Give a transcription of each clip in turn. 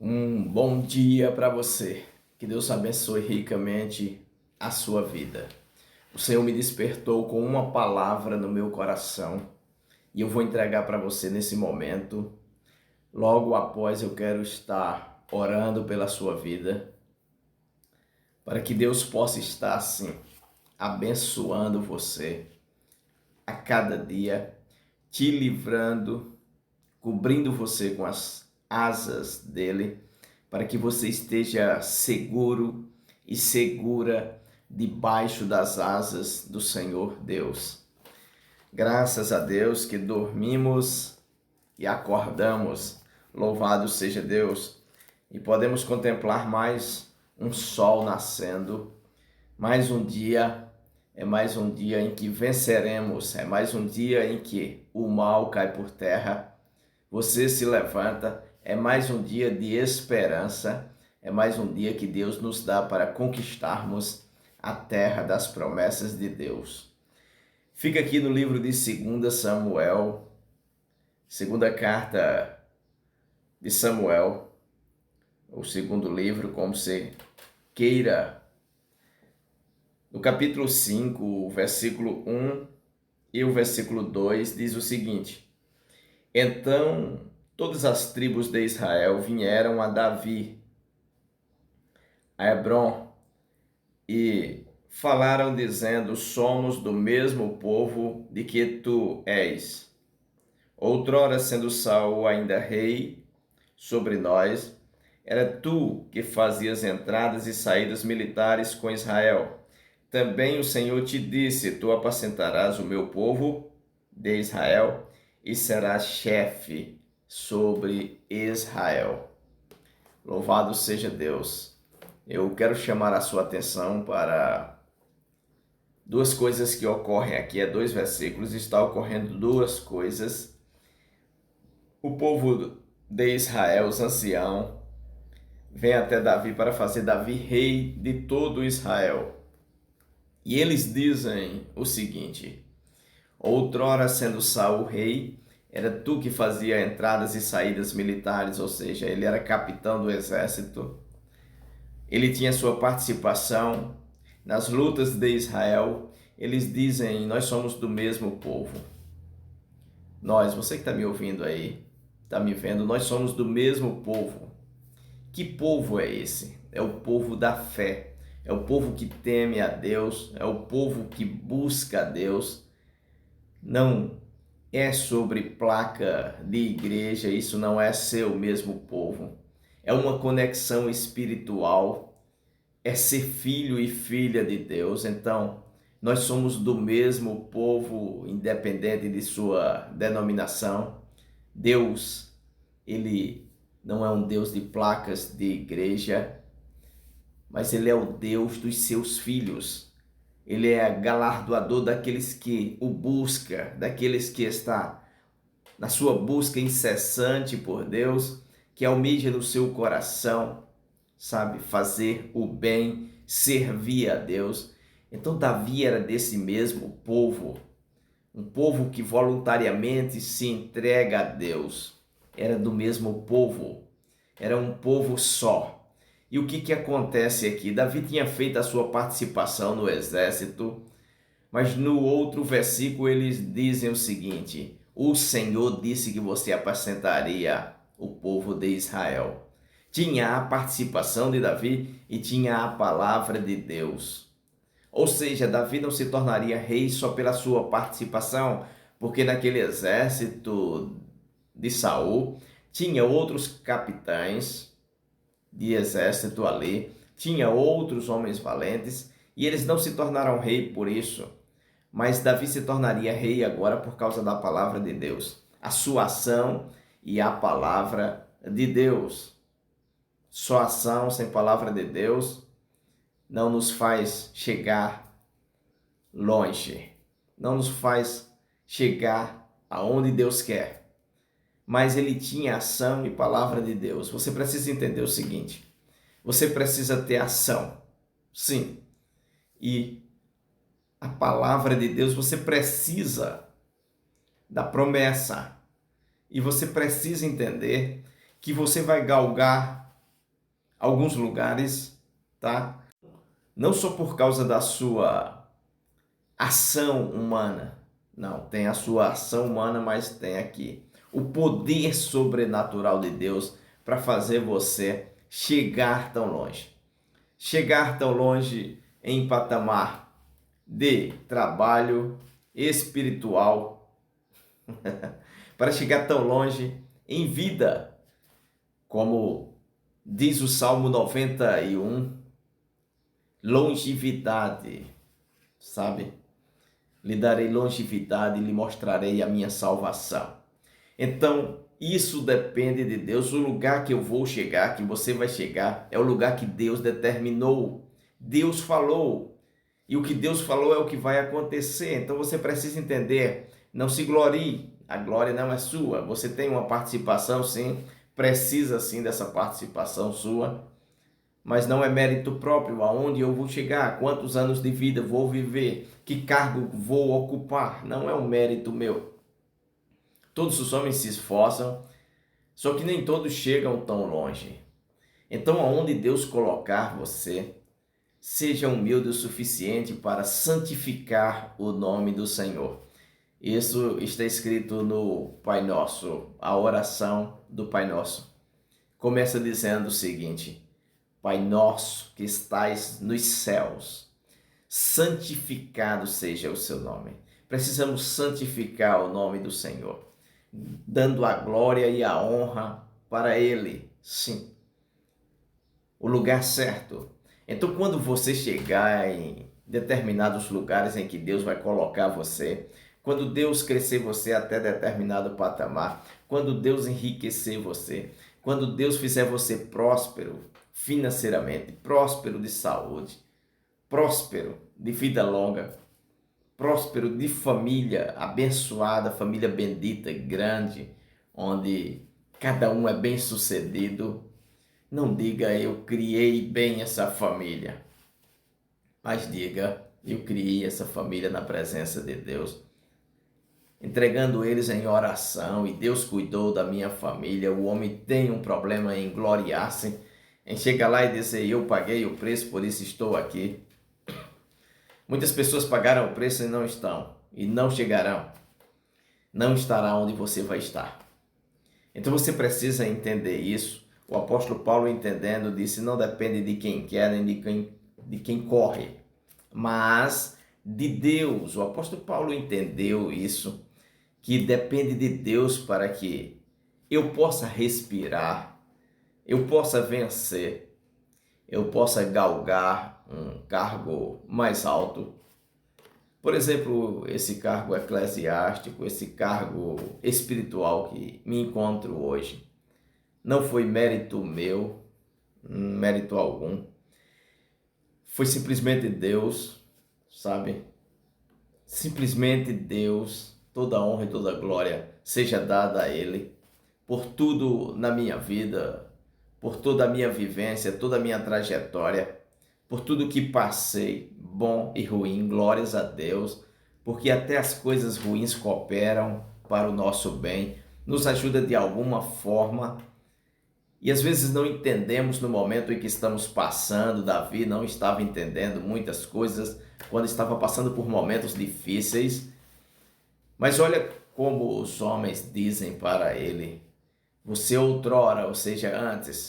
Um bom dia para você. Que Deus abençoe ricamente a sua vida. O Senhor me despertou com uma palavra no meu coração e eu vou entregar para você nesse momento. Logo após eu quero estar orando pela sua vida, para que Deus possa estar assim abençoando você a cada dia, te livrando, cobrindo você com as asas dele, para que você esteja seguro e segura debaixo das asas do Senhor Deus. Graças a Deus que dormimos e acordamos. Louvado seja Deus. E podemos contemplar mais um sol nascendo. Mais um dia, é mais um dia em que venceremos. É mais um dia em que o mal cai por terra. Você se levanta. É mais um dia de esperança. É mais um dia que Deus nos dá para conquistarmos a terra das promessas de Deus. Fica aqui no livro de 2 Samuel, segunda carta de Samuel, ou segundo livro, como você queira. No capítulo 5, o versículo 1 e o versículo 2 diz o seguinte: Então todas as tribos de Israel vieram a Davi, a Hebrom, e falaram dizendo: Somos do mesmo povo de que tu és. Outrora, sendo Saul ainda rei sobre nós, era tu que fazias entradas e saídas militares com Israel. Também o Senhor te disse: Tu apacentarás o meu povo de Israel e serás chefe sobre Israel. Louvado seja Deus. Eu quero chamar a sua atenção para duas coisas que ocorrem aqui. É dois versículos, está ocorrendo duas coisas. O povo de Israel, os anciãos, vem até Davi para fazer Davi rei de todo Israel. E eles dizem o seguinte: Outrora, sendo Saul rei, era tu que fazia entradas e saídas militares, ou seja, ele era capitão do exército. Ele tinha sua participação nas lutas de Israel. Eles dizem: Nós somos do mesmo povo. Nós, você que está me ouvindo aí, está me vendo, nós somos do mesmo povo. Que povo é esse? É o povo da fé. É o povo que teme a Deus, é o povo que busca a Deus. Não é sobre placa de igreja, isso não é ser o mesmo povo. É uma conexão espiritual, é ser filho e filha de Deus. Então, nós somos do mesmo povo, independente de sua denominação. Deus, ele não é um Deus de placas de igreja, mas ele é o Deus dos seus filhos. Ele é galardoador daqueles que o busca, daqueles que está na sua busca incessante por Deus, que almeja no seu coração, sabe, fazer o bem, servir a Deus. Então Davi era desse mesmo povo, um povo que voluntariamente se entrega a Deus. Era do mesmo povo, era um povo só. E o que acontece aqui? Davi tinha feito a sua participação no exército, mas no outro versículo eles dizem o seguinte: O Senhor disse que você apacentaria o povo de Israel. Tinha a participação de Davi e tinha a palavra de Deus. Ou seja, Davi não se tornaria rei só pela sua participação, porque naquele exército de Saul tinha outros capitães de exército ali, tinha outros homens valentes, e eles não se tornaram rei por isso. Mas Davi se tornaria rei agora por causa da palavra de Deus, a sua ação e a palavra de Deus. Só ação sem palavra de Deus não nos faz chegar longe, não nos faz chegar aonde Deus quer. Mas ele tinha ação e palavra de Deus. Você precisa entender o seguinte: você precisa ter ação, sim, e a palavra de Deus, você precisa da promessa, e você precisa entender que você vai galgar alguns lugares, tá? Não só por causa da sua ação humana, não, tem a sua ação humana, mas tem aqui o poder sobrenatural de Deus para fazer você chegar tão longe. Chegar tão longe em patamar de trabalho espiritual, para chegar tão longe em vida, como diz o Salmo 91, longevidade, sabe? Lhe darei longevidade e lhe mostrarei a minha salvação. Então, isso depende de Deus. O lugar que eu vou chegar, que você vai chegar, é o lugar que Deus determinou. Deus falou. E o que Deus falou é o que vai acontecer. Então você precisa entender, não se glorie. A glória não é sua. Você tem uma participação, sim. Precisa sim dessa participação sua. Mas não é mérito próprio. Aonde eu vou chegar? Quantos anos de vida vou viver? Que cargo vou ocupar? Não é um mérito meu. Todos os homens se esforçam, só que nem todos chegam tão longe. Então, aonde Deus colocar você, seja humilde o suficiente para santificar o nome do Senhor. Isso está escrito no Pai Nosso, a oração do Pai Nosso. Começa dizendo o seguinte: Pai Nosso que estais nos céus, santificado seja o seu nome. Precisamos santificar o nome do Senhor, dando a glória e a honra para Ele, sim, o lugar certo. Então, quando você chegar em determinados lugares em que Deus vai colocar você, quando Deus crescer você até determinado patamar, quando Deus enriquecer você, quando Deus fizer você próspero financeiramente, próspero de saúde, próspero de vida longa, próspero de família abençoada, família bendita, grande, onde cada um é bem sucedido, não diga eu criei bem essa família, mas diga eu criei essa família na presença de Deus, entregando eles em oração, e Deus cuidou da minha família. O homem tem um problema em gloriar-se, em chegar lá e dizer eu paguei o preço, por isso estou aqui. Muitas pessoas pagaram o preço e não estão, e não chegarão, não estará onde você vai estar. Então você precisa entender isso. O apóstolo Paulo, entendendo, disse: não depende de quem quer nem de quem corre, mas de Deus. O apóstolo Paulo entendeu isso, que depende de Deus para que eu possa respirar, eu possa vencer, eu possa galgar um cargo mais alto. Por exemplo, esse cargo eclesiástico, esse cargo espiritual que me encontro hoje, não foi mérito meu, mérito algum. Foi simplesmente Deus, sabe? Simplesmente Deus, toda honra e toda glória seja dada a Ele por tudo na minha vida, por toda a minha vivência, toda a minha trajetória, por tudo que passei, bom e ruim, glórias a Deus, porque até as coisas ruins cooperam para o nosso bem, nos ajuda de alguma forma, e às vezes não entendemos no momento em que estamos passando. Davi não estava entendendo muitas coisas quando estava passando por momentos difíceis, mas olha como os homens dizem para ele: você outrora, ou seja,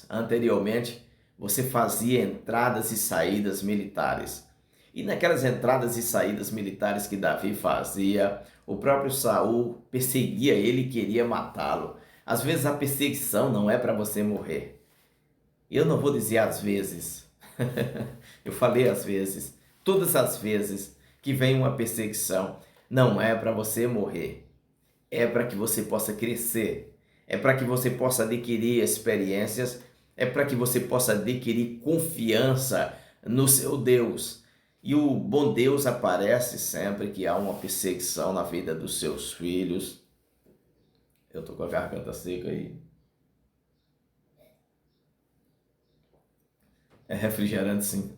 anteriormente, você fazia entradas e saídas militares. E naquelas entradas e saídas militares que Davi fazia, o próprio Saul perseguia ele e queria matá-lo. Às vezes a perseguição não é para você morrer. Eu não vou dizer às vezes. Eu falei às vezes. Todas as vezes que vem uma perseguição, não é para você morrer. É para que você possa crescer. É para que você possa adquirir experiências, é para que você possa adquirir confiança no seu Deus. E o bom Deus aparece sempre que há uma perseguição na vida dos seus filhos. Eu tô com a garganta seca aí. É refrigerante, sim.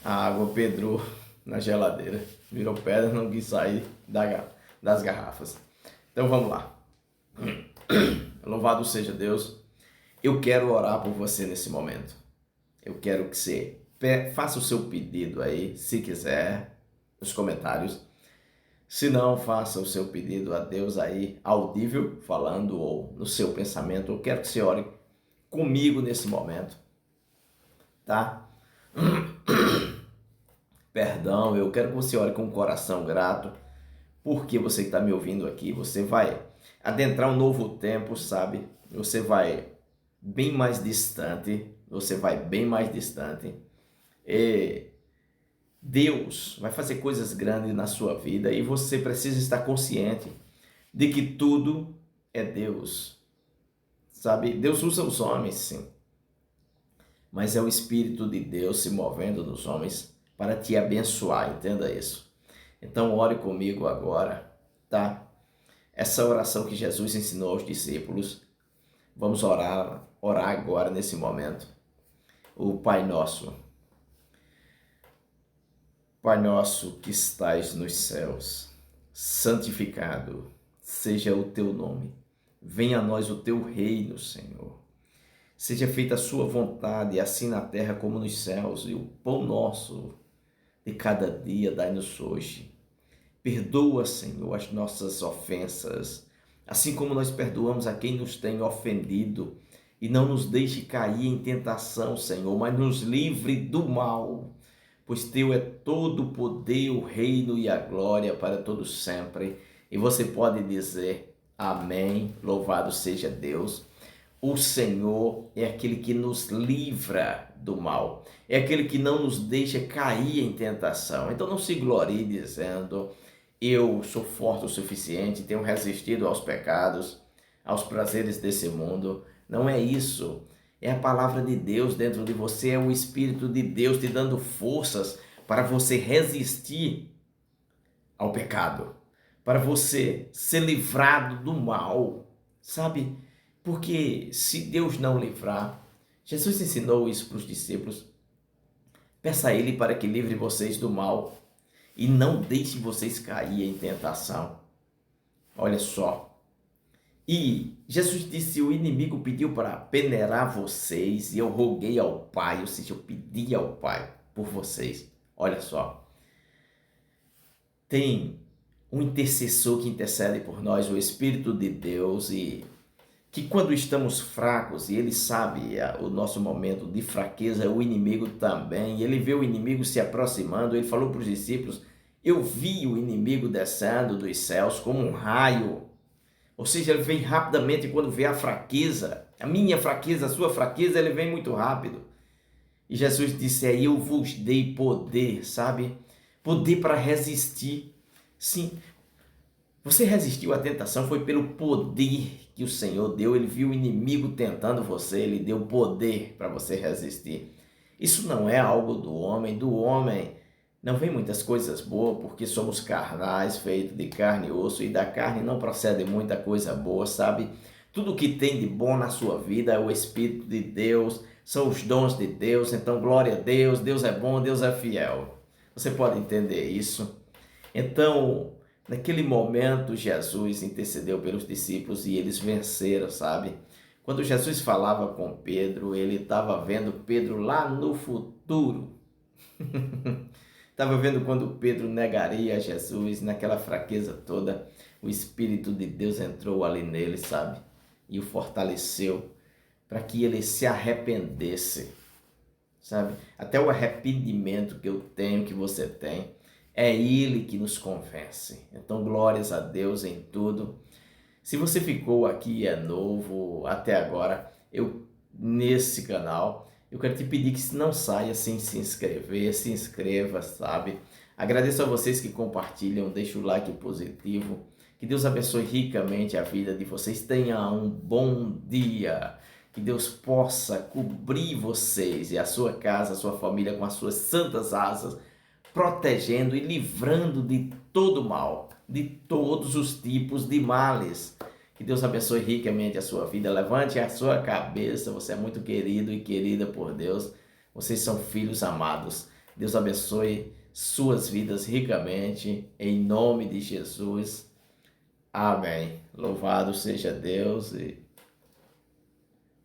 A água pedrou na geladeira, virou pedra, não quis sair das garrafas. Então vamos lá. Louvado seja Deus. Eu quero orar por você nesse momento. Eu quero que você faça o seu pedido aí, se quiser, nos comentários. Se não, faça o seu pedido a Deus aí, audível, falando ou no seu pensamento. Eu quero que você ore comigo nesse momento, tá? Perdão, eu quero que você ore com o coração grato, porque você que está me ouvindo aqui, você vai adentrar um novo tempo, sabe? Você vai bem mais distante, e Deus vai fazer coisas grandes na sua vida e você precisa estar consciente de que tudo é Deus, sabe? Deus usa os homens, sim, mas é o Espírito de Deus se movendo nos homens para te abençoar, entenda isso. Então ore comigo agora, tá? Essa oração que Jesus ensinou aos discípulos, vamos orar agora nesse momento. O Pai Nosso. Pai nosso que estais nos céus, santificado seja o teu nome. Venha a nós o teu reino, Senhor. Seja feita a sua vontade, assim na terra como nos céus, e o pão nosso de cada dia dai-nos hoje. Perdoa, Senhor, as nossas ofensas, assim como nós perdoamos a quem nos tem ofendido, e não nos deixe cair em tentação, Senhor, mas nos livre do mal. Pois teu é todo o poder, o reino e a glória para todos sempre. E você pode dizer amém, louvado seja Deus. O Senhor é aquele que nos livra do mal, é aquele que não nos deixa cair em tentação. Então não se glorie dizendo, eu sou forte o suficiente, tenho resistido aos pecados, aos prazeres desse mundo. Não é isso. É a palavra de Deus dentro de você, é o Espírito de Deus te dando forças para você resistir ao pecado, para você ser livrado do mal, sabe? Porque se Deus não livrar, Jesus ensinou isso para os discípulos, peça a Ele para que livre vocês do mal e não deixe vocês cair em tentação. Olha só. E Jesus disse, o inimigo pediu para peneirar vocês e eu roguei ao Pai, ou seja, eu pedi ao Pai por vocês. Olha só, tem um intercessor que intercede por nós, o Espírito de Deus, e que quando estamos fracos, e ele sabe o nosso momento de fraqueza, o inimigo também, e ele vê o inimigo se aproximando, ele falou para os discípulos, eu vi o inimigo descendo dos céus como um raio. Ou seja, ele vem rapidamente quando vê a fraqueza, a minha fraqueza, a sua fraqueza, ele vem muito rápido. E Jesus disse aí, eu vos dei poder, sabe? Poder para resistir. Sim, você resistiu à tentação, foi pelo poder que o Senhor deu. Ele viu o inimigo tentando você, ele deu poder para você resistir. Isso não é algo do homem não vem muitas coisas boas, porque somos carnais, feitos de carne e osso, e da carne não procede muita coisa boa, sabe? Tudo que tem de bom na sua vida é o Espírito de Deus, são os dons de Deus, então glória a Deus, Deus é bom, Deus é fiel. Você pode entender isso? Então, naquele momento, Jesus intercedeu pelos discípulos e eles venceram, sabe? Quando Jesus falava com Pedro, ele estava vendo Pedro lá no futuro. Estava vendo quando Pedro negaria Jesus, naquela fraqueza toda, o Espírito de Deus entrou ali nele, sabe? E o fortaleceu para que ele se arrependesse, sabe? Até o arrependimento que eu tenho, que você tem, é Ele que nos convence. Então, glórias a Deus em tudo. Se você ficou aqui e é novo até agora, nesse canal, eu quero te pedir que não saia sem se inscrever, se inscreva, sabe? Agradeço a vocês que compartilham, deixa o like positivo. Que Deus abençoe ricamente a vida de vocês. Tenha um bom dia. Que Deus possa cobrir vocês e a sua casa, a sua família com as suas santas asas, protegendo e livrando de todo mal, de todos os tipos de males. Que Deus abençoe ricamente a sua vida. Levante a sua cabeça. Você é muito querido e querida por Deus. Vocês são filhos amados. Deus abençoe suas vidas ricamente. Em nome de Jesus. Amém. Louvado seja Deus.